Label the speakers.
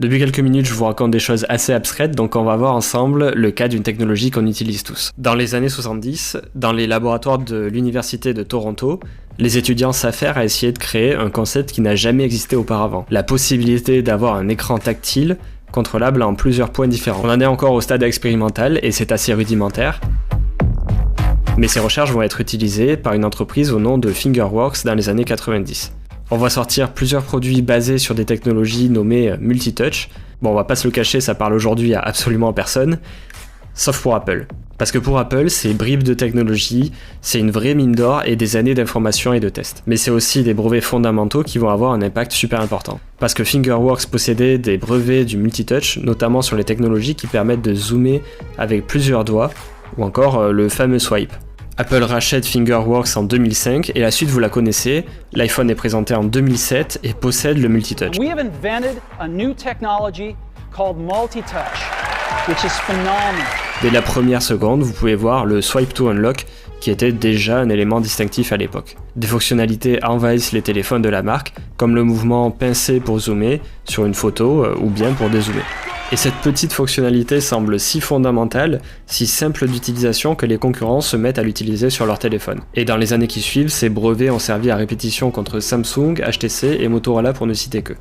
Speaker 1: Depuis quelques minutes, je vous raconte des choses assez abstraites, donc on va voir ensemble le cas d'une technologie qu'on utilise tous. Dans les années 70, dans les laboratoires de l'Université de Toronto, les étudiants s'affairent à essayer de créer un concept qui n'a jamais existé auparavant. La possibilité d'avoir un écran tactile contrôlable en plusieurs points différents. On en est encore au stade expérimental et c'est assez rudimentaire. Mais ces recherches vont être utilisées par une entreprise au nom de Fingerworks dans les années 90. On va sortir plusieurs produits basés sur des technologies nommées multitouch. Bon, on va pas se le cacher, ça parle aujourd'hui à absolument personne, sauf pour Apple. Parce que pour Apple, ces bribes de technologie, c'est une vraie mine d'or et des années d'informations et de tests. Mais c'est aussi des brevets fondamentaux qui vont avoir un impact super important. Parce que Fingerworks possédait des brevets du multitouch, notamment sur les technologies qui permettent de zoomer avec plusieurs doigts, ou encore le fameux swipe. Apple rachète Fingerworks en 2005 et la suite vous la connaissez, l'iPhone est présenté en 2007 et possède le multitouch.
Speaker 2: We have invented a new technology called multi-touch, which is phenomenal.
Speaker 1: Dès la première seconde, vous pouvez voir le Swipe to Unlock qui était déjà un élément distinctif à l'époque. Des fonctionnalités envahissent les téléphones de la marque, comme le mouvement pincé pour zoomer sur une photo ou bien pour dézoomer. Et cette petite fonctionnalité semble si fondamentale, si simple d'utilisation que les concurrents se mettent à l'utiliser sur leur téléphone. Et dans les années qui suivent, ces brevets ont servi à répétition contre Samsung, HTC et Motorola pour ne citer que.